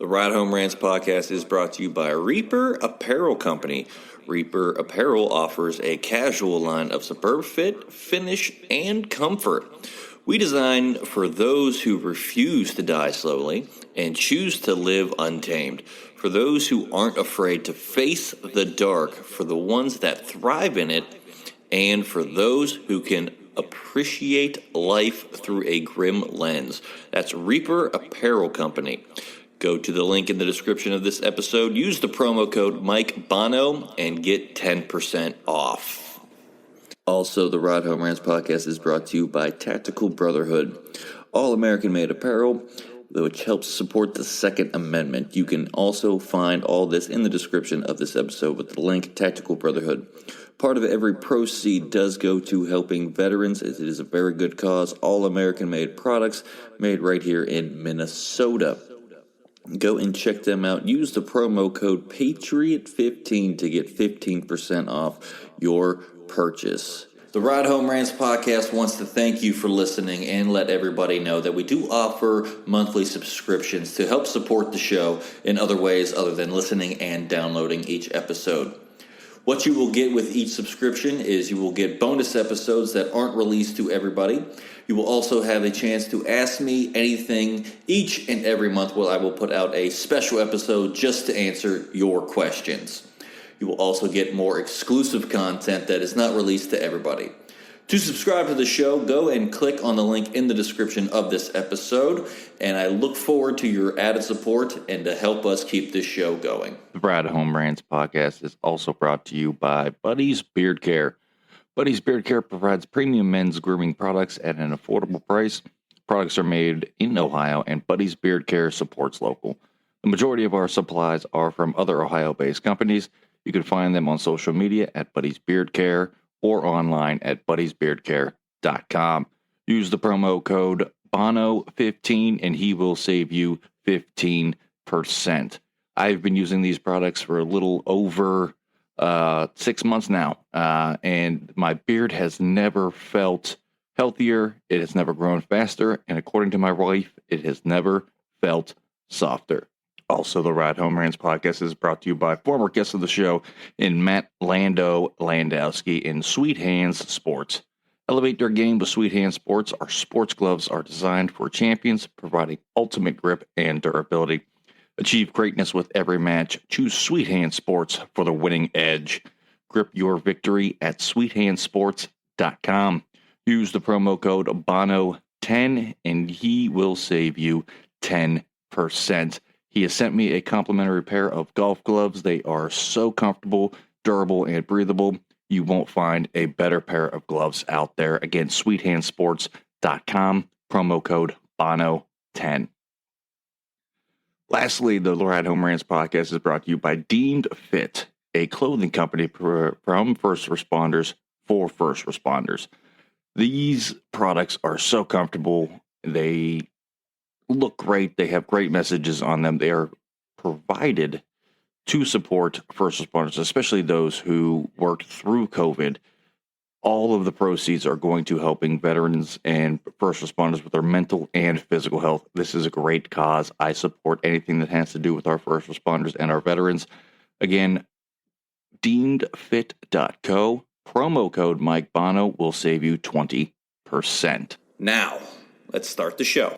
The Ride Home Rants podcast is brought to you by Reaper Apparel Company. Reaper Apparel offers a casual line of superb fit, finish, and comfort. We design for those who refuse to die slowly and choose to live untamed. For those who aren't afraid to face the dark, for the ones that thrive in it, and for those who can appreciate life through a grim lens. That's Reaper Apparel Company. Go to the link in the description of this episode, use the promo code Mike Bono, and get 10% off. Also, the Ride Home Rants podcast is brought to you by Tactical Brotherhood, all American-made apparel, which helps support the Second Amendment. You can also find all this in the description of this episode with the link Tactical Brotherhood. Part of every proceed does go to helping veterans. It is a very good cause. All American-made products made right here in Minnesota. Go and check them out. Use the promo code PATRIOT15 to get 15% off your purchase. The Ride Home Rants podcast wants to thank you for listening and let everybody know that we do offer monthly subscriptions to help support the show in other ways other than listening and downloading each episode. What you will get with each subscription is you will get bonus episodes that aren't released to everybody. You will also have a chance to ask me anything each and every month where I will put out a special episode just to answer your questions. You will also get more exclusive content that is not released to everybody. To subscribe to the show, go and click on the link in the description of this episode, and I look forward to your added support and to help us keep this show going. The Ride Home Rants podcast is also brought to you by Buddy's Beard Care. Buddy's Beard Care provides premium men's grooming products at an affordable price. Products are made in Ohio, and Buddy's Beard Care supports local. The majority of our supplies are from other Ohio-based companies. You can find them on social media at Buddy's Beard Care or online at buddysbeardcare.com. Use the promo code BONO15 and he will save you 15%. I've been using these products for a little over 6 months now, and my beard has never felt healthier. It has never grown faster, and according to my wife, it has never felt softer. Also, the Ride Home Rants podcast is brought to you by former guest of the show in Matt Landowski in Sweet Hands Sports. Elevate their game with Sweet Hands Sports. Our sports gloves are designed for champions, providing ultimate grip and durability. Achieve greatness with every match. Choose Sweet Hands Sports for the winning edge. Grip your victory at sweethandsports.com. Use the promo code BONO10 and he will save you 10%. He has sent me a complimentary pair of golf gloves. They are so comfortable, durable, and breathable. You won't find a better pair of gloves out there. Again, sweethandsports.com, promo code BONO10. Lastly, the Ride Home Rants podcast is brought to you by Deemed Fit, a clothing company from first responders for first responders. These products are so comfortable. They look great. They have great messages on them. They are provided to support first responders, especially those who worked through COVID. All of the proceeds are going to helping veterans and first responders with their mental and physical health. This is a great cause. I support anything that has to do with our first responders and our veterans. Again, deemedfit.co, promo code Mike Bono will save you 20%. Now, let's start the show.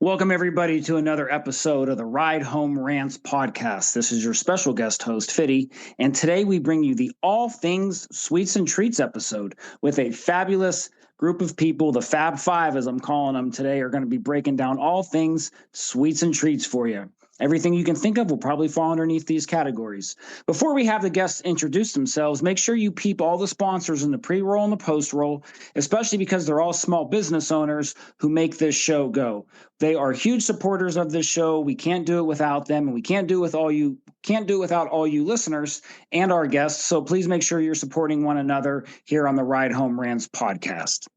Welcome, everybody, to another episode of the Ride Home Rants podcast. This is your special guest host, Fiddy, and today we bring you the All Things Sweets and Treats episode with a fabulous group of people. The Fab Five, as I'm calling them today, are going to be breaking down all things sweets and treats for you. Everything you can think of will probably fall underneath these categories. Before we have the guests introduce themselves, make sure you peep all the sponsors in the pre-roll and the post-roll, especially because they're all small business owners who make this show go. They are huge supporters of this show. We can't do it without them, and we can't do it without all you listeners and our guests. So please make sure you're supporting one another here on the Ride Home Rants podcast.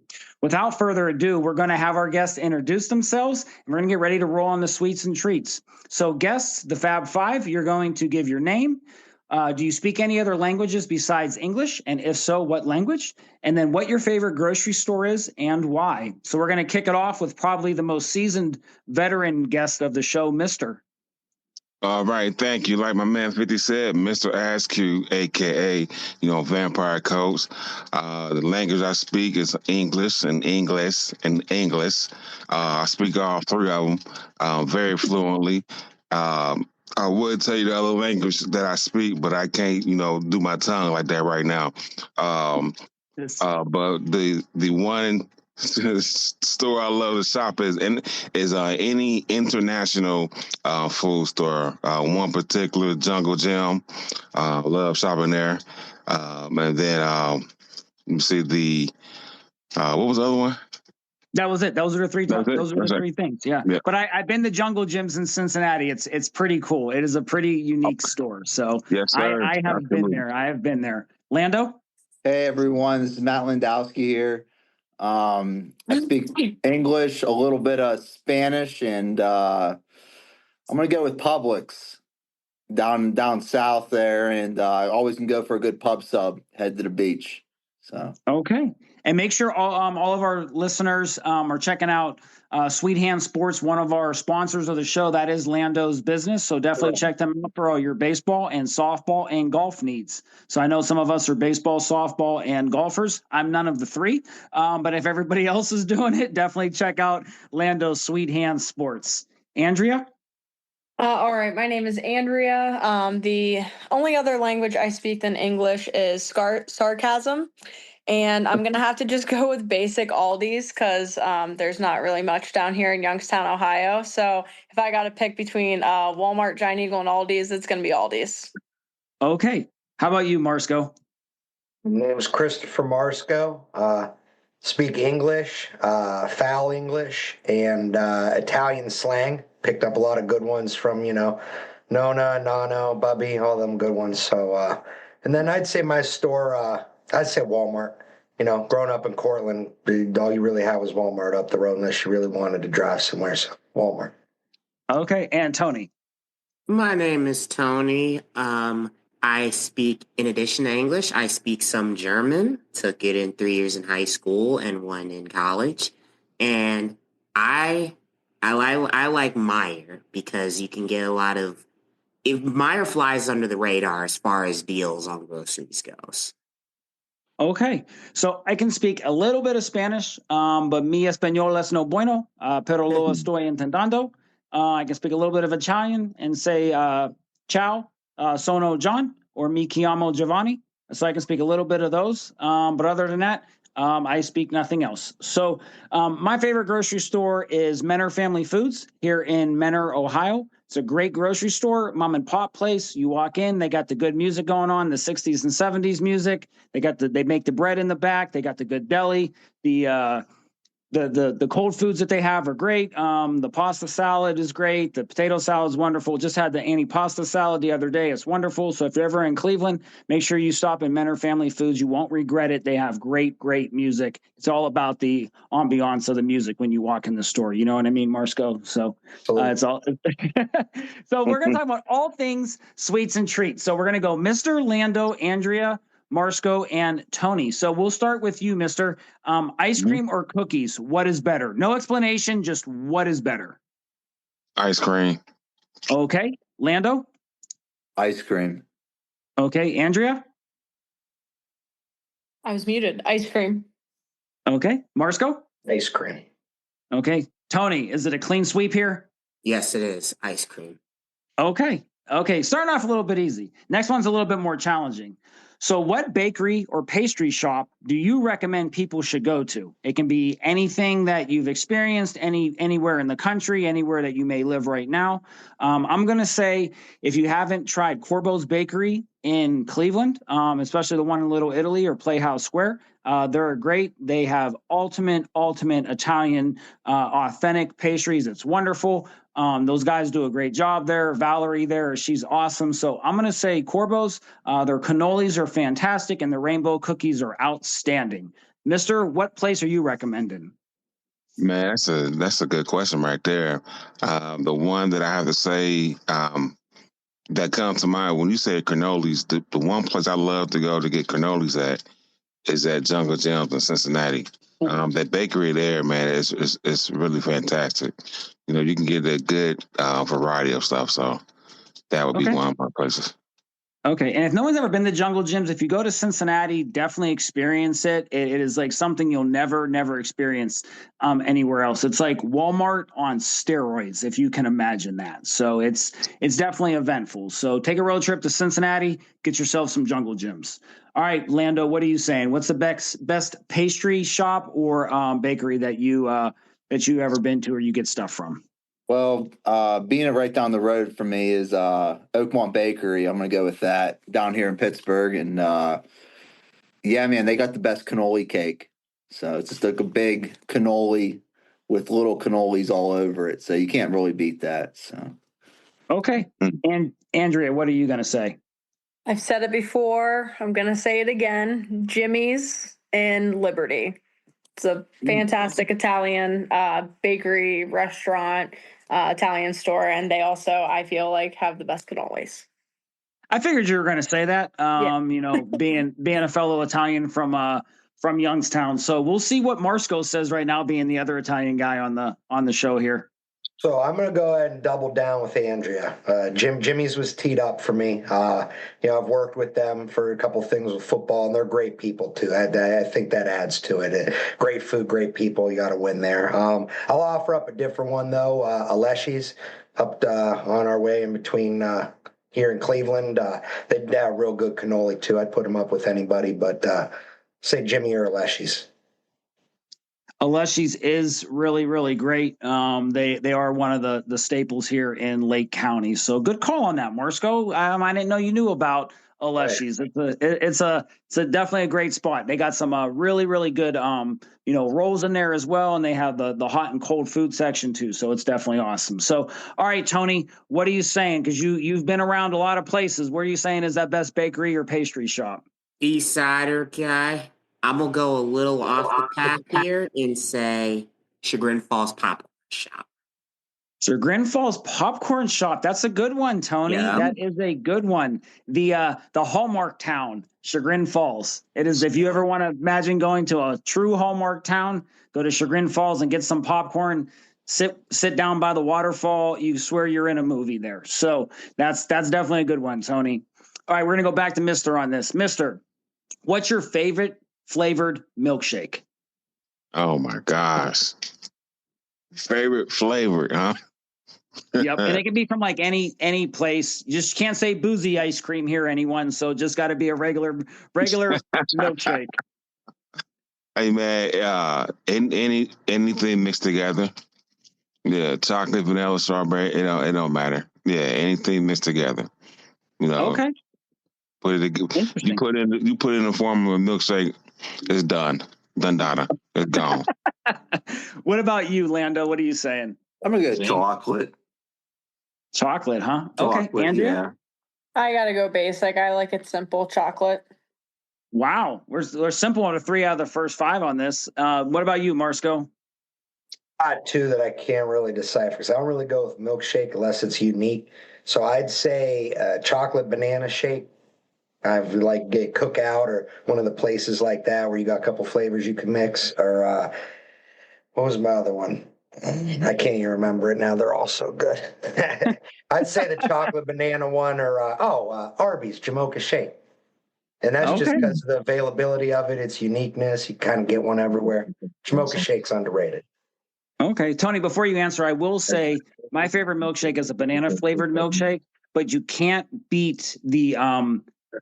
Without further ado, we're going to have our guests introduce themselves, and we're going to get ready to roll on the sweets and treats. So guests, the Fab Five, you're going to give your name, Do you speak any other languages besides English? And if so, what language? And then what your favorite grocery store is and why. So we're going to kick it off with probably the most seasoned veteran guest of the show, Mister. All right, thank you. Like my man 50 said, Mr. Askew, aka, Vampire Coach. The language I speak is English and English and English. I speak all three of them very fluently. I would tell you the other language that I speak, but I can't, do my tongue like that right now. But the one store I love to shop is any international food store. One particular, Jungle Gym. Love shopping there. And then let me see what was the other one? That was it. Those are the three. Those are the three things. Yeah. But I've been to Jungle Gyms in Cincinnati. It's pretty cool. It is a pretty unique store. So yes, sir. I have been there. I have been there. Lando. Hey everyone, this is Matt Landowski here. I speak English, a little bit of Spanish, and I'm gonna go with Publix down south there, and I always can go for a good pub sub. Head to the beach. So okay, and make sure all of our listeners are checking out Sweet Hand Sports, one of our sponsors of the show. That is Lando's business, so definitely check them out for all your baseball and softball and golf needs. So I know some of us are baseball, softball, and golfers. I'm none of the three, but if everybody else is doing it, definitely check out Lando's Sweet Hand Sports. Andrea? All right, my name is Andrea. The only other language I speak than English is sarcasm. And I'm going to have to just go with basic Aldi's because there's not really much down here in Youngstown, Ohio. So if I got to pick between Walmart, Giant Eagle, and Aldi's, it's going to be Aldi's. Okay. How about you, Marsco? My name is Christopher Marsco. Speak English, foul English, and Italian slang. Picked up a lot of good ones from, nonna, nonno, bubby, all them good ones. So, and then I'd say my store, I'd say Walmart. Growing up in Cortland, all you really had was Walmart up the road unless you really wanted to drive somewhere. So Walmart. Okay, and Tony. My name is Tony. I speak, in addition to English, I speak some German. Took it in 3 years in high school and 1 in college. And I like Meijer because you can get a lot of. If Meijer flies under the radar as far as deals on groceries goes. Okay, so I can speak a little bit of Spanish, but mi español es no bueno, pero lo estoy intentando. I can speak a little bit of Italian and say ciao, sono John, or mi chiamo Giovanni. So I can speak a little bit of those. But other than that, I speak nothing else. So my favorite grocery store is Menor Family Foods here in Menor, Ohio. It's a great grocery store, mom and pop place. You walk in, they got the good music going on, the 60s and 70s music. They make the bread in the back. They got the good deli. The cold foods that they have are great. The pasta salad is great. The potato salad is wonderful. Just had the antipasta salad the other day. It's wonderful. So if you're ever in Cleveland, make sure you stop in Menor Family Foods. You won't regret it. They have great, great music. It's all about the ambiance of the music when you walk in the store. You know what I mean, Marsco? So it's all. So we're going to talk about all things sweets and treats. So we're going to go Mr. Lando, Andrea, Marsco, and Tony. So we'll start with you, Mister. Ice cream or cookies? What is better? No explanation, just what is better? Ice cream. Okay. Lando? ice cream. Okay. Andrea? I was muted. Ice cream. Okay. Marsco? Ice cream. Okay. Tony, is it a clean sweep here? Yes, it is. Ice cream. Okay. Okay. Starting off a little bit easy. Next one's a little bit more challenging. So what bakery or pastry shop do you recommend people should go to? It can be anything that you've experienced, anywhere in the country, anywhere that you may live right now. I'm going to say if you haven't tried Corbo's Bakery in Cleveland, especially the one in Little Italy or Playhouse Square, they're great. They have ultimate Italian, authentic pastries. It's wonderful. Those guys do a great job there. Valerie there, she's awesome. So I'm going to say Corbo's. Their cannolis are fantastic, and the rainbow cookies are outstanding. Mister, what place are you recommending? Man, that's a good question right there. The one that I have to say that comes to mind when you said cannolis. The one place I love to go to get cannolis at is at Jungle Gems in Cincinnati. That bakery there, man, is really fantastic. You know, you can get a good variety of stuff. So that would be one of my places. Okay. And if no one's ever been to Jungle Gyms, if you go to Cincinnati, definitely experience it. It is like something you'll never experience anywhere else. It's like Walmart on steroids, if you can imagine that. So it's definitely eventful. So take a road trip to Cincinnati, get yourself some Jungle Gyms. All right, Lando, what are you saying? What's the best pastry shop or bakery that you ever been to or you get stuff from? Well, being right down the road from me is Oakmont Bakery. I'm gonna go with that down here in Pittsburgh, and yeah, man, they got the best cannoli cake. So it's just like a big cannoli with little cannolis all over it. So you can't really beat that. So okay, and Andrea, what are you gonna say? I've said it before. I'm going to say it again. Jimmy's in Liberty. It's a fantastic Italian bakery, restaurant, Italian store. And they also, I feel like, have the best cannolis. I figured you were going to say that, you know, being a fellow Italian from Youngstown. So we'll see what Marsco says right now, being the other Italian guy on the show here. So I'm going to go ahead and double down with Andrea. Jimmy's was teed up for me. You know, I've worked with them for a couple things with football, and they're great people too. I think that adds to it. Great food, great people. You got to win there. I'll offer up a different one though. Aleshi's up on our way in between here in Cleveland. They have real good cannoli too. I'd put them up with anybody, but say Jimmy or Aleshi's. Aleshi's is really great. They are one of the staples here in Lake County. So good call on that, Marsco. I didn't know you knew about Aleshi's. Right. It's definitely a great spot. They got some really good you know, rolls in there as well, and they have the hot and cold food section too. So it's definitely awesome. So all right, Tony, what are you saying? Because you've been around a lot of places. Where are you saying is that best bakery or pastry shop? East Sider guy. I'm going to go a little off the path here and say Chagrin Falls Popcorn Shop. Chagrin Falls Popcorn Shop. That's a good one, Tony. Yeah. That is a good one. The Hallmark town, Chagrin Falls. It is. If you ever want to imagine going to a true Hallmark town, go to Chagrin Falls and get some popcorn. Sit down by the waterfall. You swear you're in a movie there. So that's definitely a good one, Tony. All right, we're gonna go back to Mister on this. Mister, what's your favorite flavored milkshake? Oh my gosh. Favorite flavor, huh? Yep, and it can be from like any place. You just can't say boozy ice cream here, anyone. So just got to be a regular milkshake. Hey man, anything mixed together. Yeah, chocolate, vanilla, strawberry. It don't matter. Yeah, anything mixed together. You know. Okay. You put in the form of a milkshake, it's done. Done. It's gone. What about you, Lando? What are you saying? I'm gonna go chocolate. Chocolate, huh? Chocolate, okay, Andrea. Yeah. I gotta go basic. I like it simple, chocolate. Wow, we're simple on 3 out of the first 5 on this. What about you, Marsco? I got 2 that I can't really decipher because I don't really go with milkshake unless it's unique. So I'd say chocolate banana shake. I've like get Cookout or one of the places like that where you got a couple flavors you can mix. Or what was my other one? I can't even remember it now. They're all so good. I'd say the chocolate banana one or Arby's Jamocha shake. And that's just because of the availability of it, its uniqueness. You kind of get one everywhere. Jamocha shake's underrated. Okay, Tony, before you answer, I will say my favorite milkshake is a banana flavored milkshake, but you can't beat the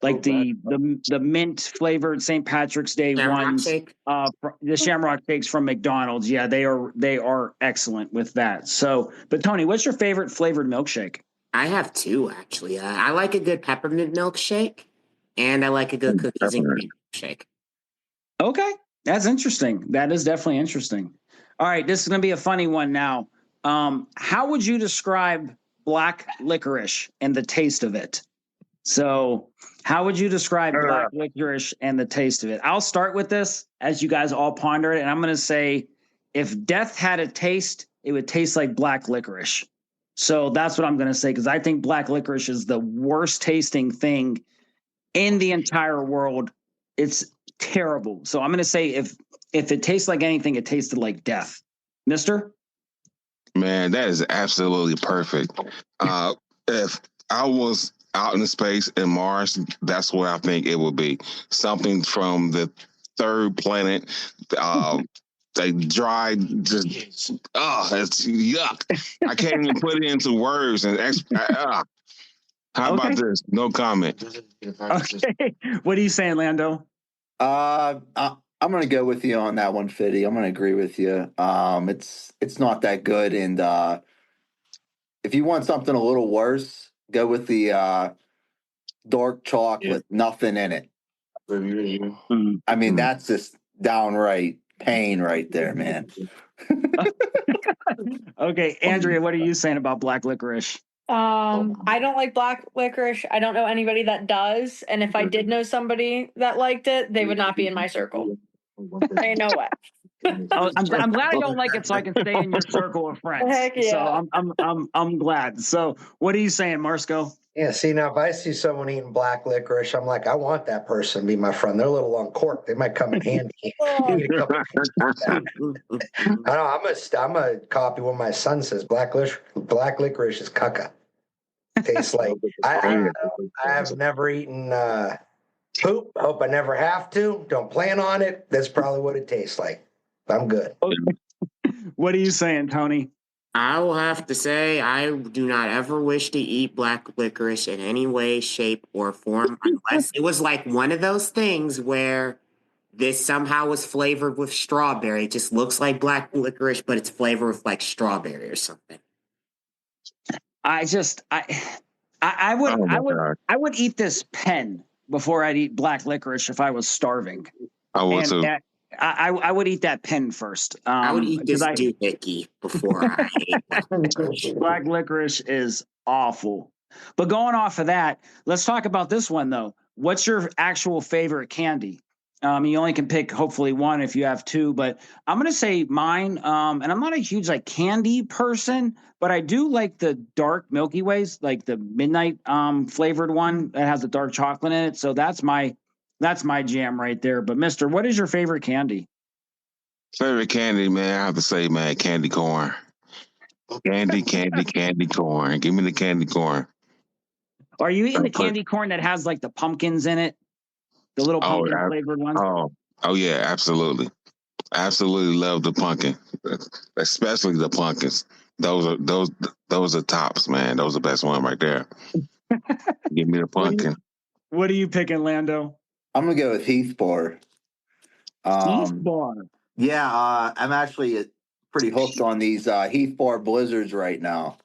the mint flavored St. Patrick's Day ones, the Shamrock Shakes from McDonald's. Yeah, they are excellent with that. So, but Tony, what's your favorite flavored milkshake? I have 2 actually. I like a good peppermint milkshake, and I like a good cookies and cream milkshake. Okay, that's interesting. That is definitely interesting. All right, this is going to be a funny one now. How would you describe black licorice and the taste of it? So how would you describe black licorice and the taste of it? I'll start with this as you guys all ponder it. And I'm going to say, if death had a taste, it would taste like black licorice. So that's what I'm going to say, because I think black licorice is the worst tasting thing in the entire world. It's terrible. So I'm going to say if it tastes like anything, it tasted like death. Mister? Man, that is absolutely perfect. If I was out in space in Mars, that's what I think it would be. Something from the third planet. They dried, just it's yuck. I can't even put it into words. And how about this? No comment. Okay. What are you saying, Lando? I'm gonna go with you on that one, Fiddy. I'm gonna agree with you. It's not that good, and if you want something a little worse, go with the dark chocolate, nothing in it. I mean, that's just downright pain right there, man. Okay, Andrea, what are you saying about black licorice? I don't like black licorice. I don't know anybody that does. And if I did know somebody that liked it, they would not be in my circle. Ain't no way. I'm glad I don't like it, so I can stay in your circle of friends. Heck yeah. So I'm glad. So what are you saying, Marsco? Yeah, see, now if I see someone eating black licorice, I'm like, I want that person to be my friend. They're a little uncorked. They might come in handy. Eat a couple I know, I'm a copy what my son says. Black licorice is caca. Tastes like I have never eaten poop. Hope I never have to. Don't plan on it. That's probably what it tastes like. I'm good. What are you saying, Tony? I will have to say I do not ever wish to eat black licorice in any way, shape, or form unless it was like one of those things where this somehow was flavored with strawberry. It just looks like black licorice, but it's flavored with like strawberry or something. I would eat this pen before I'd eat black licorice if I was starving. I would too. I would eat that pen first. I would eat this doohickey before I ate black licorice. Black licorice is awful. But going off of that, let's talk about this one though. What's your actual favorite candy? You only can pick hopefully one if you have two, but I'm gonna say mine. And I'm not a huge like candy person, but I do like the dark Milky Ways, like the midnight flavored one that has the dark chocolate in it. So that's my jam right there. But Mister, what is your favorite candy? Favorite candy, man, I have to say, man, candy corn. Candy corn. Give me the candy corn. Are you eating the candy corn that has like the pumpkins in it? The little pumpkin flavored ones? Oh yeah, absolutely. Absolutely love the pumpkin. Especially the pumpkins. Those are tops, man. Those are the best one right there. Give me the pumpkin. What are you picking, Lando? I'm gonna go with Heath Bar. Heath Bar. Yeah, I'm actually pretty hooked on these Heath Bar Blizzards right now.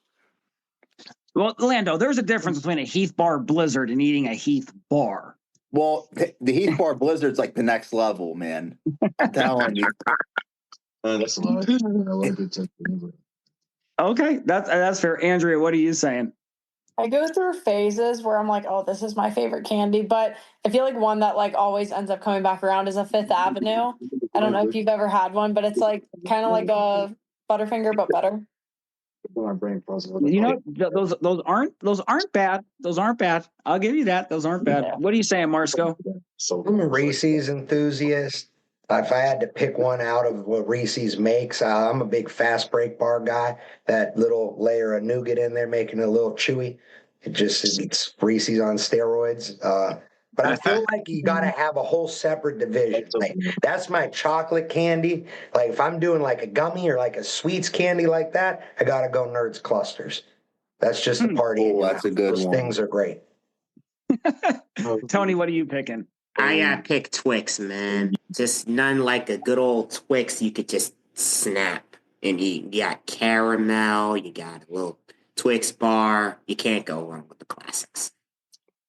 Well, Lando, there's a difference between a Heath Bar Blizzard and eating a Heath Bar. Well, the Heath Bar Blizzard's like the next level, man. I'm telling you. That's a lot. Okay, that's fair. Andrea, what are you saying? I go through phases where I'm like, oh, this is my favorite candy, but I feel like one that like always ends up coming back around is a Fifth Avenue. I don't know if you've ever had one, but it's like kind of like a Butterfinger, but better. You know, those aren't bad. Those aren't bad. I'll give you that. Those aren't bad. Yeah. What are you saying, Marsco? I'm a Reese's enthusiast. If I had to pick one out of what Reese's makes, I'm a big fast break bar guy. That little layer of nougat in there, making it a little chewy. It's Reese's on steroids. But I feel like you got to have a whole separate division. Like that's my chocolate candy. Like if I'm doing like a gummy or like a sweets candy like that, I got to go Nerds Clusters. That's just the party. Oh, that's a good one. Those things are great. Tony, what are you picking? I gotta pick Twix, man. Just none like a good old Twix you could just snap and eat. You got caramel, you got a little Twix bar. You can't go wrong with the classics.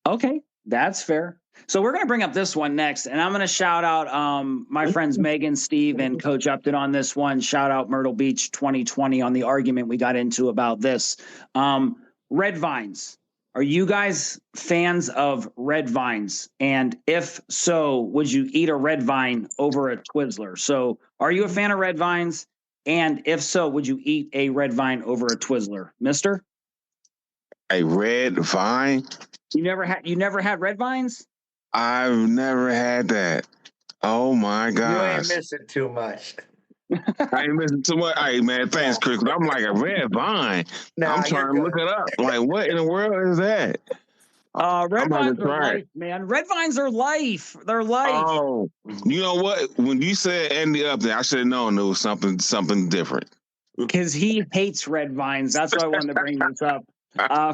Okay, that's fair. So we're going to bring up this one next, and I'm going to shout out my friends Megan, Steve, and Coach Upton on this one. Shout out Myrtle Beach 2020 on the argument we got into about this. Red Vines. Are you guys fans of red vines? And if so, would you eat a red vine over a Twizzler? So are you a fan of red vines? And if so, would you eat a red vine over a Twizzler? Mister? A red vine? You never had red vines? I've never had that. Oh my You ain't gosh. missing too much. I ain't missing too much. Hey man, thanks, Chris. I'm like a red vine. Nah, I'm trying to look it up. Like, what in the world is that? Red I'm about vines to are try it. life, man. Red vines are life. They're life. Oh, you know what? When you said Andy up there, I should have known it was something different. Because he hates red vines. That's why I wanted to bring this up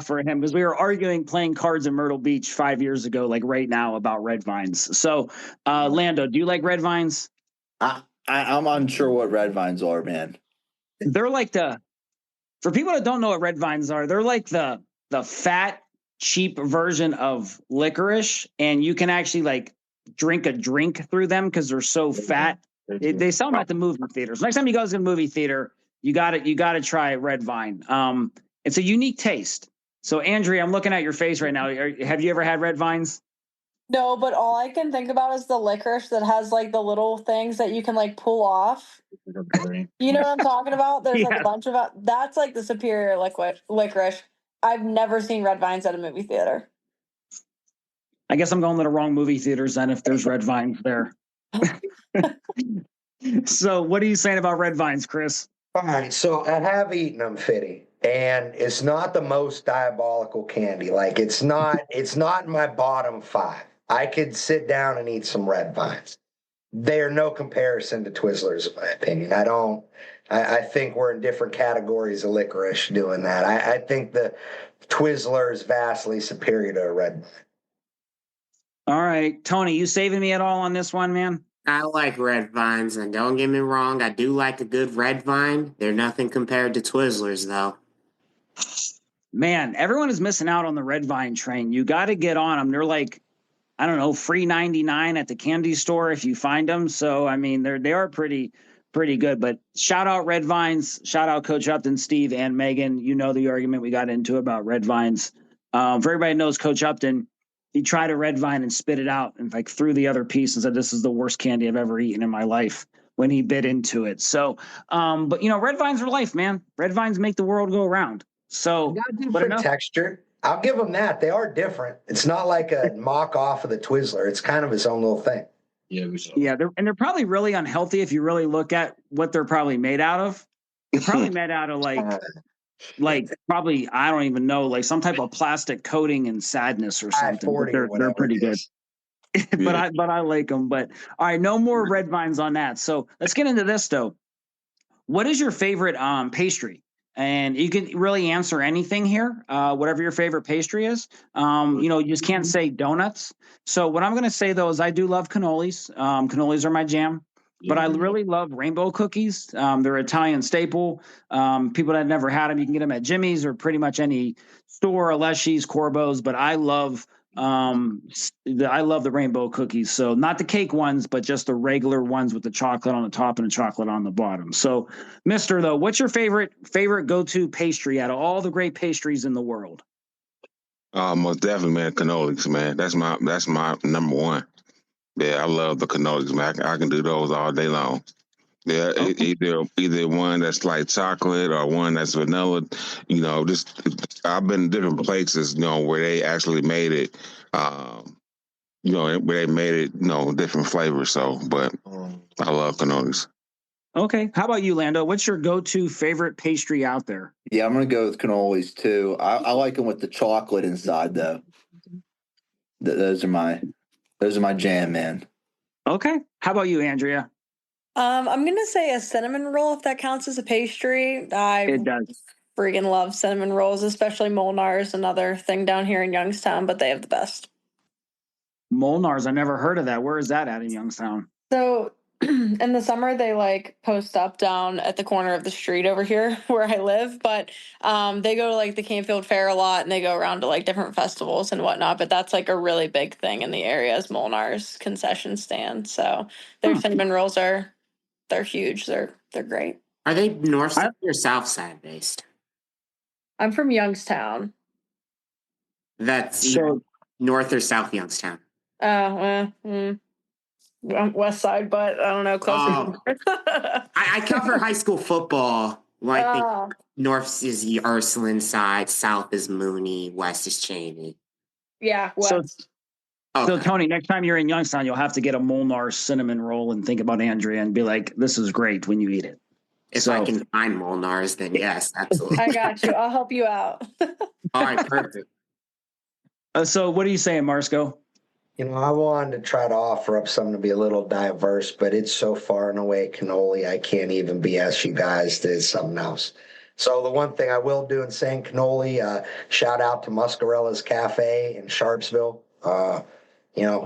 for him, because we were arguing playing cards in Myrtle Beach 5 years ago, like right now, about red vines. So, Lando, do you like red vines? I'm unsure what red vines are, man. They're like for people that don't know what red vines are, they're like the fat, cheap version of licorice, and you can actually like drink a drink through them because they're so fat. They sell them at the movie theaters. Next time you go to a movie theater, you got to try red vine. It's a unique taste. So, Andrea, I'm looking at your face right now. Have you ever had red vines? No, but all I can think about is the licorice that has like the little things that you can like pull off. You know what I'm talking about? There's like a bunch of that's like the superior liquid licorice. I've never seen red vines at a movie theater. I guess I'm going to the wrong movie theaters then if there's red vines there. So, what are you saying about red vines, Chris? All right, so I have eaten them, Fiddy, and it's not the most diabolical candy. Like it's not in my bottom 5. I could sit down and eat some red vines. They are no comparison to Twizzlers, in my opinion. I think we're in different categories of licorice doing that. I think the Twizzler is vastly superior to a red vine. All right, Tony, you saving me at all on this one, man? I like red vines, and don't get me wrong, I do like a good red vine. They're nothing compared to Twizzlers, though. Man, everyone is missing out on the red vine train. You got to get on them. They're like, I don't know, free 99 at the candy store if you find them. So I mean, they are pretty good. But shout out red vines. Shout out Coach Upton, Steve, and Megan. You know the argument we got into about red vines. For everybody who knows Coach Upton, he tried a red vine and spit it out and like threw the other piece and said, "This is the worst candy I've ever eaten in my life." When he bit into it. So, but you know, red vines are life, man. Red vines make the world go around. So, different texture. I'll give them that. They are different. It's not like a mock off of the Twizzler. It's kind of its own little thing. Yeah, they're probably really unhealthy if you really look at what they're probably made out of. They're probably made out of like probably I don't even know, like some type of plastic coating and sadness or something. But they're pretty good. but I like them. But all right, no more red vines on that. So let's get into this though. What is your favorite pastry? And you can really answer anything here, whatever your favorite pastry is. You know, you just can't say donuts. So what I'm going to say though is I do love cannolis. Cannolis are my jam. But I really love rainbow cookies. They're an Italian staple. People that have never had them, you can get them at Jimmy's or pretty much any store, Aleshi's, Corbo's. But I love the rainbow cookies. So not the cake ones, but just the regular ones with the chocolate on the top and the chocolate on the bottom. So, Mister, though, what's your favorite go-to pastry out of all the great pastries in the world? Most definitely, man. Cannolis, man. That's my number one. Yeah, I love the cannolis, man. I can do those all day long. Yeah, Okay. either one that's like chocolate or one that's vanilla. You know, just I've been to different places, you know, where they actually made it. You know, where they made it, you know, different flavors. So, but I love cannolis. Okay. How about you, Lando? What's your go-to favorite pastry out there? Yeah, I'm gonna go with cannolis too. I like them with the chocolate inside though. Those are my jam, man. Okay. How about you, Andrea? I'm gonna say a cinnamon roll if that counts as a pastry. I It does. freaking love cinnamon rolls, especially Molnar's, another thing down here in Youngstown, but they have the best. Molnar's. I never heard of that. Where is that at in Youngstown? So in the summer they like post up down at the corner of the street over here where I live, but they go to like the Canfield Fair a lot and they go around to like different festivals and whatnot. But that's like a really big thing in the area is Molnar's concession stand. So their cinnamon rolls they're huge. They're great. Are they north side or south side based? I'm from Youngstown. That's So north or south Youngstown? I'm West Side, but I don't know, closer. I cover high school football Well, I think north is the Ursuline side, south is Mooney, west is Cheney. Yeah, So, west. so Tony, next time you're in Youngstown, you'll have to get a Molnar cinnamon roll and think about Andrea and be like, "This is great" when you eat it. If I can find Molnar's, then yes, absolutely. I got you. I'll help you out. All right, perfect. So what are you saying, Marsco? I wanted to try to offer up something to be a little diverse, but it's so far and away cannoli, I can't even BS you guys. There's something else. So the one thing I will do in saying cannoli, shout out to Muscarella's Cafe in Sharpsville.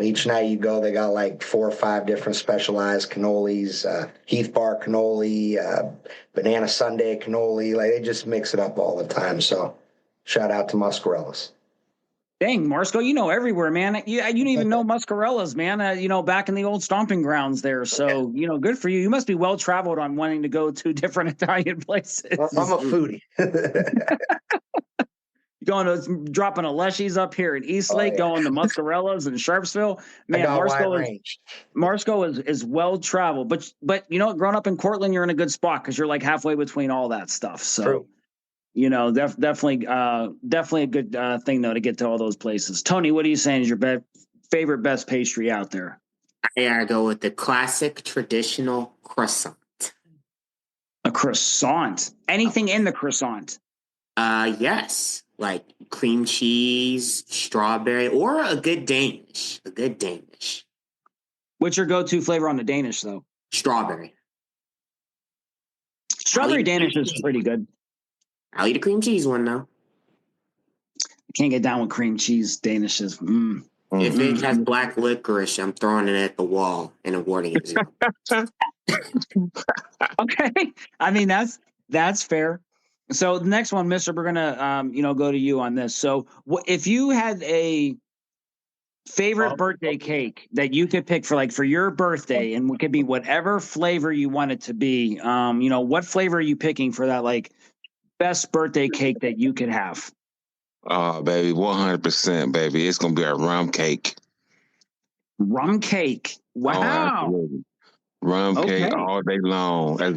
Each night you go, they got like 4 or 5 different specialized cannolis, Heath Bar cannoli, banana sundae cannoli. Like they just mix it up all the time. So shout out to Muscarella's. Dang, Marsco, you know everywhere, man. You didn't even know Muscarella's, man. Back in the old stomping grounds there. So, good for you. You must be well traveled on wanting to go to different Italian places. I'm a foodie. Going to dropping a Leshy's up here in Eastlake, going to Muscarella's in Sharpsville. Man, Marsco is well traveled. But growing up in Cortland, you're in a good spot because you're like halfway between all that stuff. So. True. Definitely a good thing though to get to all those places. Tony, what are you saying is your favorite best pastry out there? I gotta go with the classic traditional croissant. A croissant? Anything in the croissant? Yes, like cream cheese, strawberry, or a good Danish. What's your go-to flavor on the Danish though? Strawberry. Strawberry Danish is pretty good. I'll eat a cream cheese one though. I can't get down with cream cheese Danishes. If it has black licorice, I'm throwing it at the wall and awarding it 0. Okay, I mean that's fair. So the next one, Mister, we're gonna go to you on this. So if you had a favorite birthday cake that you could pick for your birthday, and it could be whatever flavor you want it to be, what flavor are you picking for that best birthday cake that you could have? Oh, baby, 100%, baby. It's gonna be a rum cake. Rum cake. Wow. Oh, rum cake all day long. As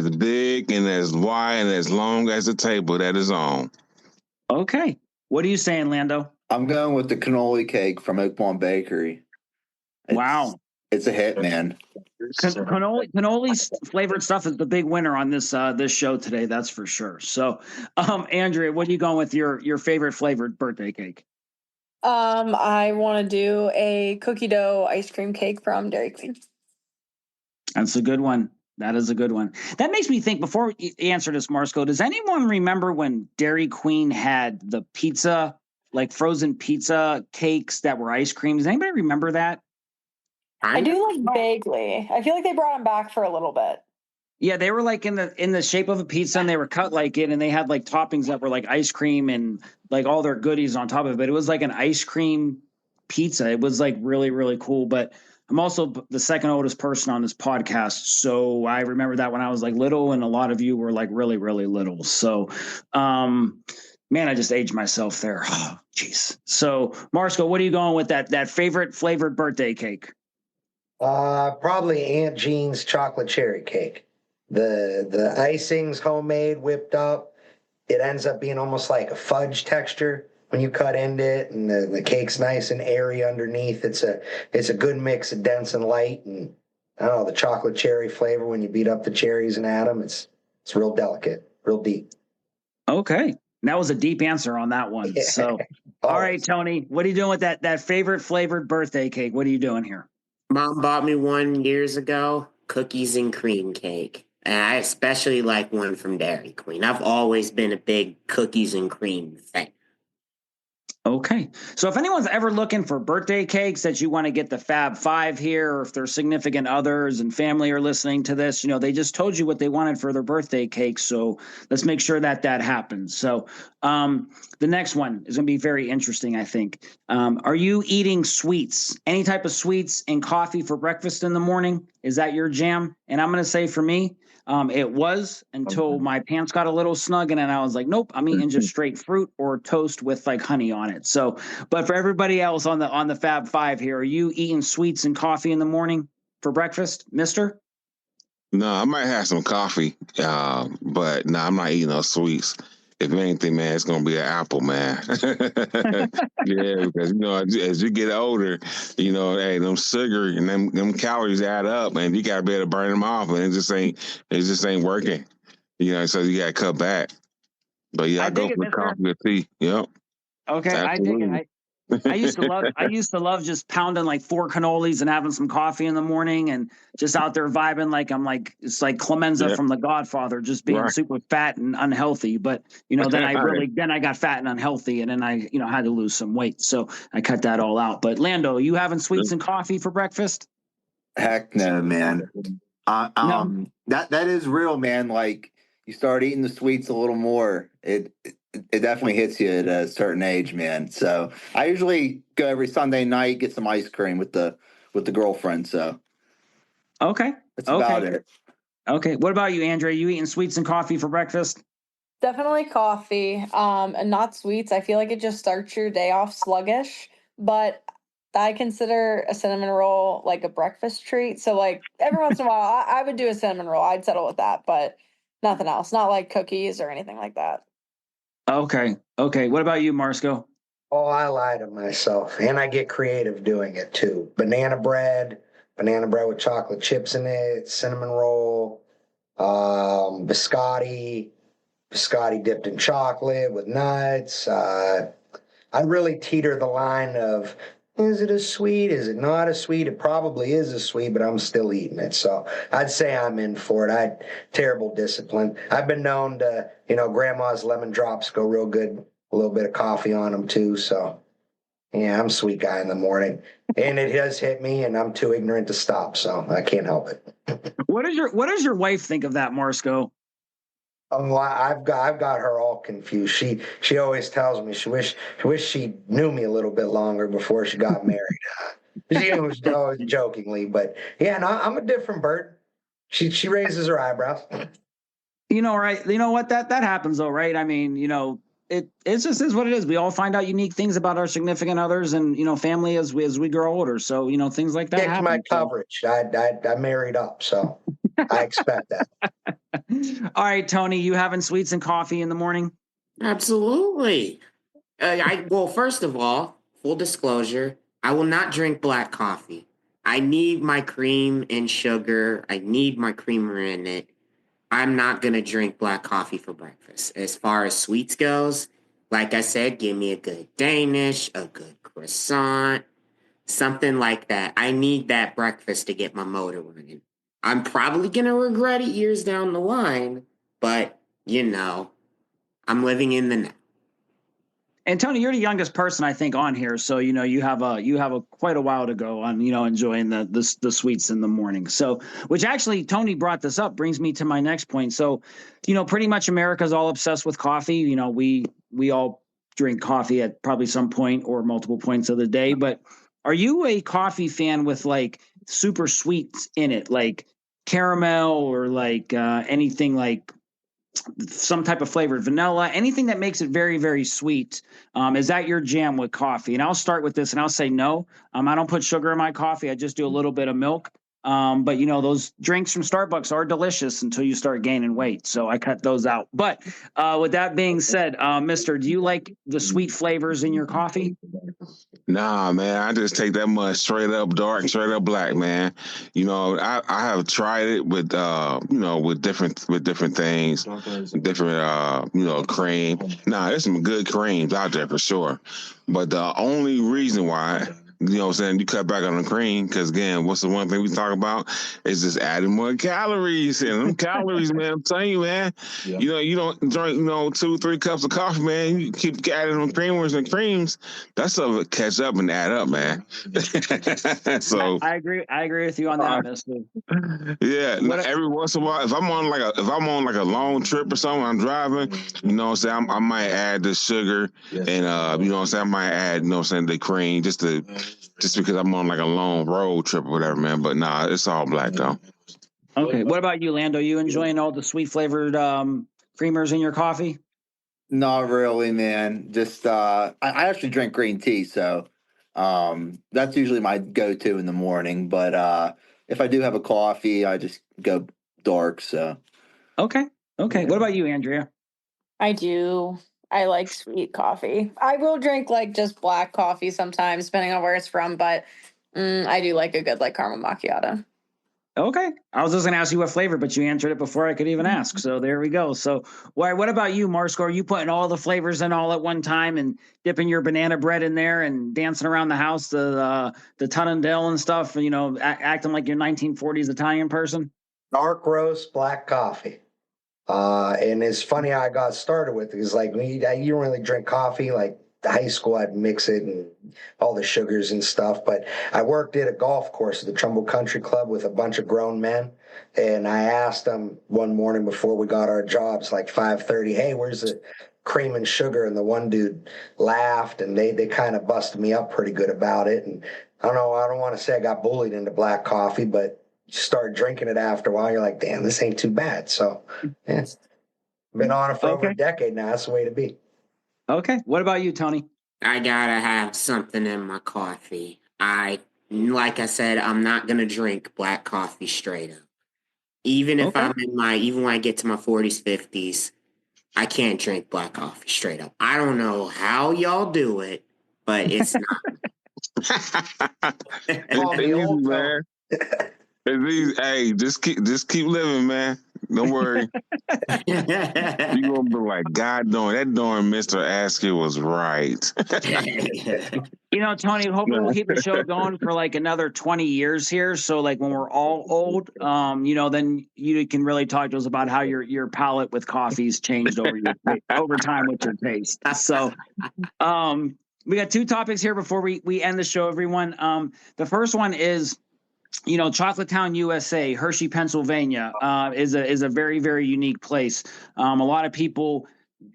big and as wide and as long as the table that is on. Okay. What are you saying, Lando? I'm going with the cannoli cake from Oakmont Bakery. Wow. It's a hit, man. Cannoli flavored stuff is the big winner on this show today. That's for sure. So, Andrea, what are you going with your favorite flavored birthday cake? I want to do a cookie dough ice cream cake from Dairy Queen. That's a good one. That is a good one. That makes me think, before you answer this, Marsco, does anyone remember when Dairy Queen had the pizza, like frozen pizza cakes that were ice cream? Does anybody remember that? I do vaguely. I feel like they brought them back for a little bit. Yeah, they were like in the shape of a pizza, and they were cut like it, and they had like toppings that were like ice cream and like all their goodies on top of it. But it was like an ice cream pizza. It was like really, really cool. But I'm also the second oldest person on this podcast, so I remember that when I was like little, and a lot of you were like really, really little. So, man, I just aged myself there. Oh, jeez. So, Marsco, what are you going with that favorite flavored birthday cake? Probably Aunt Jean's chocolate cherry cake. The icing's homemade, whipped up. It ends up being almost like a fudge texture when you cut into it, and the cake's nice and airy underneath. It's a good mix of dense and light, and I don't know, the chocolate cherry flavor when you beat up the cherries and add them. It's real delicate, real deep. Okay. That was a deep answer on that one. Yeah. So, all right, Tony, what are you doing with that favorite flavored birthday cake? What are you doing here? Mom bought me one years ago, cookies and cream cake. And I especially like one from Dairy Queen. I've always been a big cookies and cream fan. Okay. So if anyone's ever looking for birthday cakes that you want to get the Fab Five here, or if their significant others and family are listening to this, they just told you what they wanted for their birthday cake. So let's make sure that happens. So the next one is going to be very interesting, I think. Are you eating sweets, any type of sweets and coffee for breakfast in the morning? Is that your jam? And I'm going to say for me, it was until my pants got a little snug, and then I was like, nope, I'm eating just straight fruit or toast with like honey on it. So, but for everybody else on the Fab Five here, are you eating sweets and coffee in the morning for breakfast, mister? No, I might have some coffee, but no, I'm not eating no sweets. If anything, man, it's gonna be an apple, man. Yeah, because as you get older, hey, them sugar and them calories add up, and you gotta be able to burn them off, and it just ain't working. So you gotta cut back. But yeah, I I go dig it, for the mister. coffee or tea. Yep, Okay, I dig it. absolutely. I used to love just pounding like four cannolis and having some coffee in the morning and just out there vibing like it's like Clemenza Yeah, from The Godfather, just being right. super fat and unhealthy. But then I got fat and unhealthy, and then I had to lose some weight, so I cut that all out. But Lando, you having sweets and coffee for breakfast? Heck no, man. No. That is real, man. Like you start eating the sweets a little more, it definitely hits you at a certain age, man. So I usually go every Sunday night, get some ice cream with the girlfriend. So Okay. that's about Okay. it. Okay. What about you, Andrea? You eating sweets and coffee for breakfast? Definitely coffee, and not sweets. I feel like it just starts your day off sluggish, but I consider a cinnamon roll like a breakfast treat. So like every once in a while, I would do a cinnamon roll. I'd settle with that, but nothing else. Not like cookies or anything like that. Okay. Okay. What about you, Marsco? Oh, I lie to myself, and I get creative doing it too. Banana bread with chocolate chips in it, cinnamon roll, biscotti dipped in chocolate with nuts. I really teeter the line of, is it a sweet? Is it not a sweet? It probably is a sweet, but I'm still eating it. So I'd say I'm in for it. Terrible discipline. I've been known to, grandma's lemon drops go real good. A little bit of coffee on them too. So yeah, I'm a sweet guy in the morning, and it has hit me, and I'm too ignorant to stop. So I can't help it. What does your wife think of that, Marsco? Oh, I've got her all confused. She always tells me she wish she knew me a little bit longer before she got married. She was always jokingly, but yeah, no, I'm a different bird. She raises her eyebrows. Right? You know what? That happens though, right? I mean, it's just is what it is. We all find out unique things about our significant others and family as we grow older. So things like that Picked my happen. So. coverage. I married up, so I expect that. All right, Tony, you having sweets and coffee in the morning? Absolutely. Well, first of all, full disclosure, I will not drink black coffee. I need my cream and sugar. I need my creamer in it. I'm not gonna drink black coffee for breakfast. As far as sweets goes, like I said, give me a good Danish, a good croissant, something like that. I need that breakfast to get my motor running. I'm probably gonna regret it years down the line, but I'm living in the now. And Tony, you're the youngest person I think on here, so you have a quite a while to go on enjoying the sweets in the morning. So, which actually Tony brought this up brings me to my next point. So, pretty much America's all obsessed with coffee. We all drink coffee at probably some point or multiple points of the day. But are you a coffee fan with like super sweets in it, like caramel or like anything like some type of flavored vanilla, anything that makes it very, very sweet? Is that your jam with coffee? And I'll start with this and I'll say no. I don't put sugar in my coffee. I just do a little bit of milk. But those drinks from Starbucks are delicious until you start gaining weight. So I cut those out. But with that being said, Mister, do you like the sweet flavors in your coffee? Nah, man, I just take that much straight up dark, straight up black, man. I have tried it with with different things, different cream. Nah, there's some good creams out there for sure. But the only reason why, what I'm saying, you cut back on the cream, because again, what's the one thing we talk about is just adding more calories. And them calories, man, I'm telling you, man, you don't drink, 2, 3 cups of coffee, man. You keep adding them creamers and creams, that stuff will catch up and add up, man. So I agree. I agree with you on that, Mister. yeah, every once in a while, if I'm on like a long trip or something, I'm driving, what I'm saying, I might add the sugar and what I'm saying, I might add, what I'm saying, the cream just because I'm on like a long road trip or whatever, man. But nah, it's all black though. Okay. What about you, Lando? You enjoying all the sweet flavored creamers in your coffee? Not really, man. Just I actually drink green tea, so that's usually my go-to in the morning. But if I do have a coffee, I just go dark. So Okay. What about you, Andrea? I do. I like sweet coffee. I will drink like just black coffee sometimes, depending on where it's from, but I do like a good like caramel macchiato. Okay. I was just going to ask you what flavor, but you answered it before I could even ask. So there we go. So what about you, Marsco? Are you putting all the flavors in all at one time and dipping your banana bread in there and dancing around the house, the Tunnendale and stuff, acting like you're 1940s Italian person? Dark roast, black coffee. And it's funny how I got started with it. Because like you don't really drink coffee. Like high school, I'd mix it and all the sugars and stuff. But I worked at a golf course at the Trumbull Country Club with a bunch of grown men. And I asked them one morning before we got our jobs, like 5:30, hey, where's the cream and sugar? And the one dude laughed, and they kind of busted me up pretty good about it. And I don't want to say I got bullied into black coffee, but you start drinking it after a while, you're like, damn, this ain't too bad. So, yeah, been on it for over a decade now. That's the way to be. Okay. What about you, Tony? I gotta have something in my coffee. Like I said, I'm not gonna drink black coffee straight up. Even if even when I get to my 40s, 50s, I can't drink black coffee straight up. I don't know how y'all do it, but it's not. It's easy, man. It's easy. Hey, just keep living, man. Don't worry. You're gonna be like, God darn, that darn Mr. Askew was right. Tony, hopefully we'll keep the show going for like another 20 years here. So like when we're all old, then you can really talk to us about how your palate with coffee's changed over time with your taste. So we got two topics here before we end the show, everyone. The first one is Chocolate Town, USA, Hershey, Pennsylvania, is a very, very unique place. A lot of people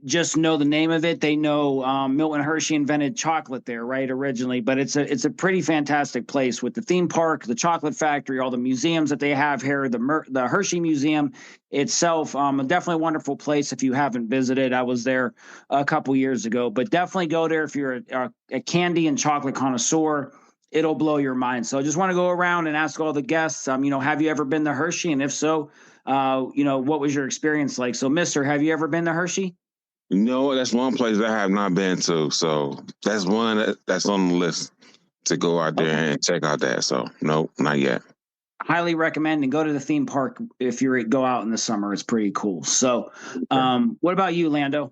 just know the name of it. They know Milton Hershey invented chocolate there, right, originally. But it's a pretty fantastic place with the theme park, the chocolate factory, all the museums that they have here, the Hershey Museum itself. Definitely a wonderful place if you haven't visited. I was there a couple years ago, but definitely go there if you're a candy and chocolate connoisseur. It'll blow your mind. So I just want to go around and ask all the guests, have you ever been to Hershey? And if so, what was your experience like? So, Mister, have you ever been to Hershey? That's one place I have not been to. So that's one that's on the list to go out there and check out that. So, nope, not yet. Highly recommend, and go to the theme park if you go out in the summer. It's pretty cool. So, what about you, Lando?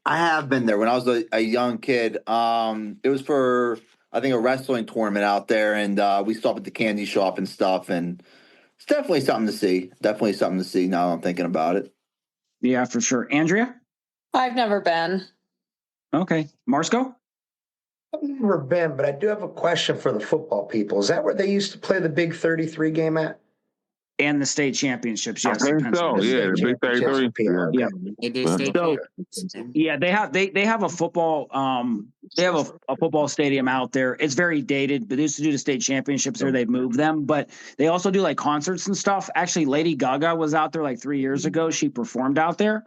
I have been there when I was a young kid. It was for, I think, a wrestling tournament out there, and we stopped at the candy shop and stuff, and it's definitely something to see. Definitely something to see now that I'm thinking about it. Yeah, for sure. Andrea? I've never been. Okay. Marsco? I've never been, but I do have a question for the football people. Is that where they used to play the Big 33 game at? And the state championships, yes. I think so. Yeah, the Big 33. Yeah. Yeah. They have a football a football stadium out there. It's very dated, but they used to do the state championships there. They've moved them, but they also do like concerts and stuff. Actually, Lady Gaga was out there like 3 years ago. She performed out there,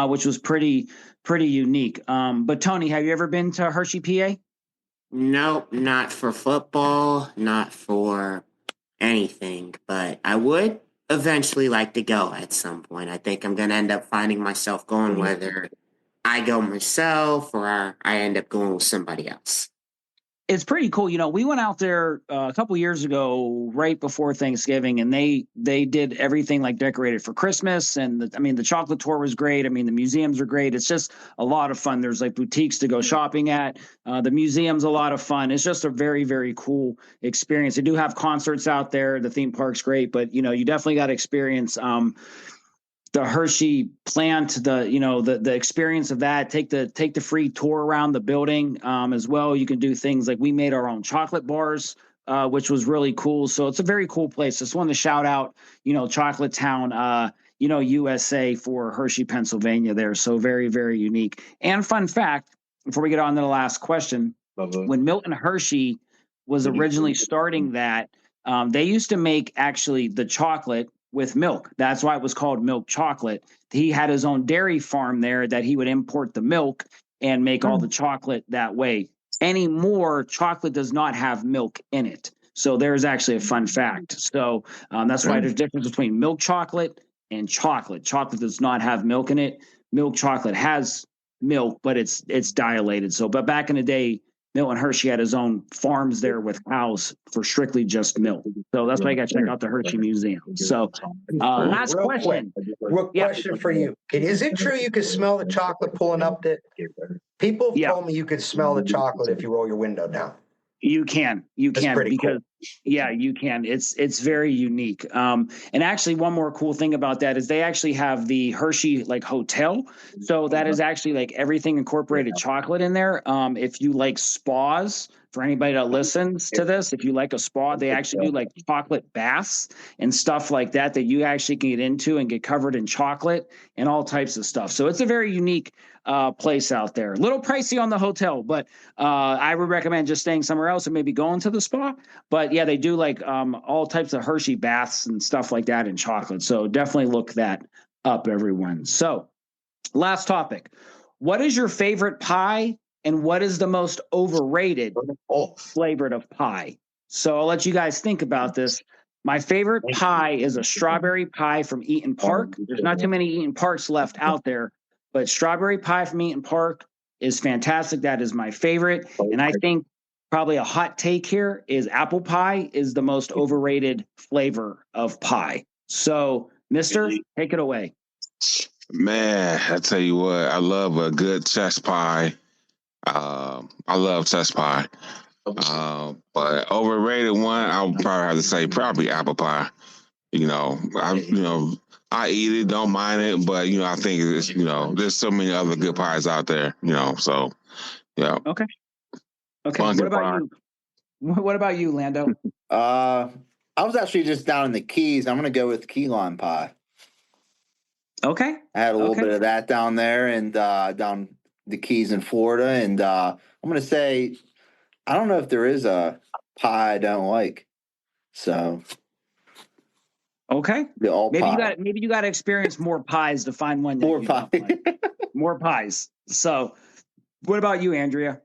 which was pretty unique. But Tony, have you ever been to Hershey, PA? No, not for football, not for anything, but I would eventually like to go at some point. I think I'm going to end up finding myself going, whether I go myself or I end up going with somebody else. It's pretty cool. We went out there a couple years ago, right before Thanksgiving, and they did everything like decorated for Christmas. And the chocolate tour was great. The museums are great. It's just a lot of fun. There's like boutiques to go shopping at. The museum's a lot of fun. It's just a very, very cool experience. They do have concerts out there. The theme park's great, but you definitely got to experience the Hershey plant, the experience of that. Take the free tour around the building as well. You can do things like we made our own chocolate bars, which was really cool. So it's a very cool place. Just wanted to shout out, Chocolate Town, USA for Hershey, Pennsylvania there. So very, very unique. And fun fact, before we get on to the last question, when Milton Hershey was originally starting that, they used to make actually the chocolate with milk. That's why it was called milk chocolate. He had his own dairy farm there that he would import the milk and make all the chocolate that way. Anymore, chocolate does not have milk in it. So there's actually a fun fact. So that's why there's a difference between milk chocolate and chocolate. Chocolate does not have milk in it. Milk chocolate has milk, but it's dilated. So, but back in the day, Milton Hershey had his own farms there with cows for strictly just milk. So that's why you got to check out the Hershey Museum. So, last Real question. Quick question for you. Is it true you can smell the chocolate pulling up the? People have told me you can smell the chocolate if you roll your window down. You can That's pretty because cool. yeah, you can. It's very unique. And actually, one more cool thing about that is they actually have the Hershey like hotel. So that is actually like everything incorporated chocolate in there. If you like spas, for anybody that listens to this, if you like a spa, they actually do like chocolate baths and stuff like that that you actually can get into and get covered in chocolate and all types of stuff. So it's a very unique place out there. A little pricey on the hotel, but I would recommend just staying somewhere else and maybe going to the spa. But yeah, they do like all types of Hershey baths and stuff like that in chocolate. So definitely look that up, everyone. So last topic. What is your favorite pie and what is the most overrated flavored of pie? So I'll let you guys think about this. My favorite pie is a strawberry pie from Eaton Park. There's not too many Eaton Parks left out there, but strawberry pie from Eaton Park is fantastic. That is my favorite. And I think probably a hot take here is apple pie is the most overrated flavor of pie. So, mister, take it away. Man, I tell you what, I love a good chest pie. I love chest pie. But overrated one, I would probably have to say probably apple pie. I eat it, don't mind it, but I think it's there's so many other good pies out there. So yeah. Okay. Pumpkin What about you? What about you, Lando? I was actually just down in the Keys. I'm gonna go with key lime pie. Okay. I had a little bit of that down there and down the Keys in Florida, and I'm gonna say I don't know if there is a pie I don't like. So okay, the all pie. Maybe you got to experience more pies to find one that More you pie. don't like. More pies. So, what about you, Andrea?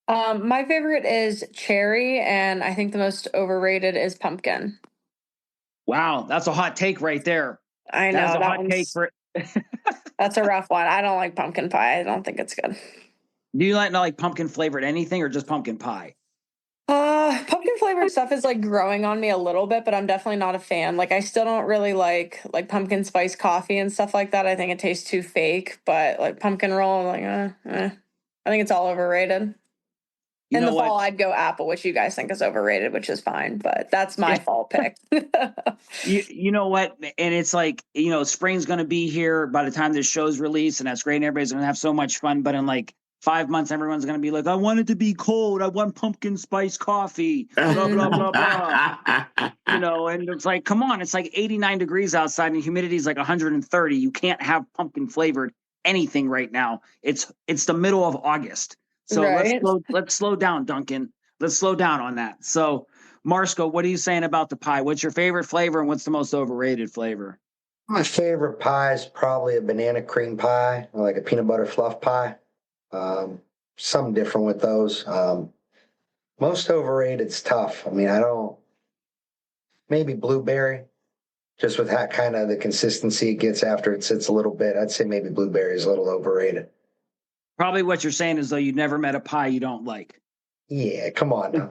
My favorite is cherry, and I think the most overrated is pumpkin. Wow, that's a hot take right there. I know That's a that hot take for. that's a rough one. I don't like pumpkin pie. I don't think it's good. Do you like pumpkin flavored anything or just pumpkin pie? Pumpkin flavored stuff is like growing on me a little bit, but I'm definitely not a fan. Like I still don't really like pumpkin spice coffee and stuff like that. I think it tastes too fake, but like pumpkin roll, I'm like, I think it's all overrated. In the fall, I'd go apple, which you guys think is overrated, which is fine, but that's my fall pick. You know what? And it's like, spring's going to be here by the time this show's released, and that's great. And everybody's going to have so much fun. But in like 5 months, everyone's going to be like, I want it to be cold. I want pumpkin spice coffee, blah, blah, blah, blah. And it's like, come on. It's like 89 degrees outside and humidity is like 130. You can't have pumpkin flavored anything right now. It's the middle of August. So right. let's slow down, Duncan. Let's slow down on that. So, Marsco, what are you saying about the pie? What's your favorite flavor and what's the most overrated flavor? My favorite pie is probably a banana cream pie, or like a peanut butter fluff pie. Something different with those. Most overrated's tough. I mean, maybe blueberry, just with that kind of the consistency it gets after it sits a little bit. I'd say maybe blueberry is a little overrated. Probably what you're saying is though you've never met a pie you don't like. Yeah, come on now.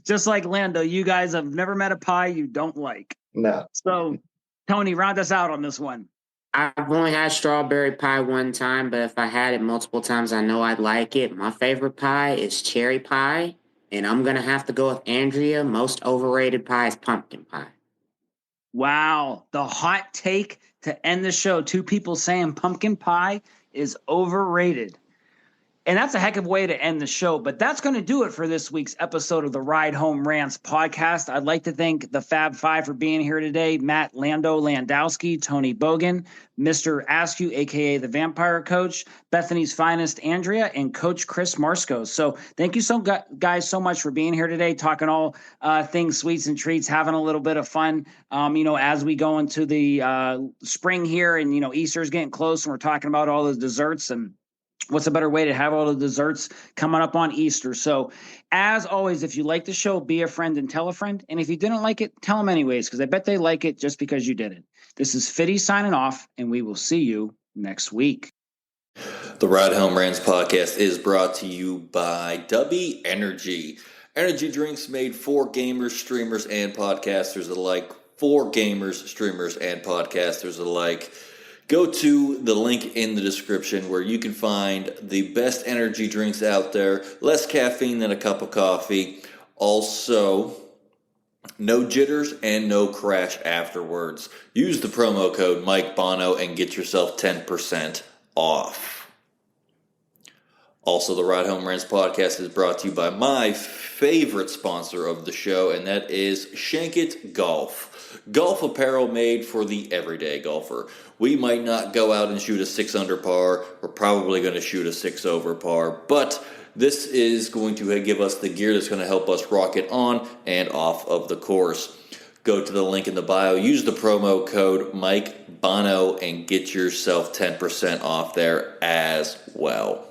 Just like Lando, you guys have never met a pie you don't like. No. So, Tony, round us out on this one. I've only had strawberry pie one time, but if I had it multiple times, I know I'd like it. My favorite pie is cherry pie, and I'm going to have to go with Andrea. Most overrated pie is pumpkin pie. Wow, the hot take to end the show. 2 people saying pumpkin pie is overrated. And that's a heck of a way to end the show. But that's going to do it for this week's episode of the Ride Home Rants podcast. I'd like to thank the Fab Five for being here today. Matt Lando Landowski, Tony Bogan, Mr. Askew, a.k.a. the Vampire Coach, Bethany's Finest, Andrea, and Coach Chris Marsco. So thank you guys so much for being here today, talking all things sweets and treats, having a little bit of fun, as we go into the spring here and, Easter's getting close and we're talking about all the desserts and what's a better way to have all the desserts coming up on Easter? So, as always, if you like the show, be a friend and tell a friend. And if you didn't like it, tell them anyways, because I bet they like it just because you did it. This is Fiddy signing off, and we will see you next week. The Ride Home Rants podcast is brought to you by W Energy. Energy drinks made for gamers, streamers, and podcasters alike. For gamers, streamers, and podcasters alike. Go to the link in the description where you can find the best energy drinks out there. Less caffeine than a cup of coffee. Also, no jitters and no crash afterwards. Use the promo code Mike Bono and get yourself 10% off. Also, the Ride Home Rants podcast is brought to you by my favorite sponsor of the show, and that is Shankit Golf. Golf apparel made for the everyday golfer. We might not go out and shoot a 6 under par. We're probably going to shoot a 6 over par, but this is going to give us the gear that's going to help us rocket on and off of the course. Go to the link in the bio, use the promo code Mike Bono, and get yourself 10% off there as well.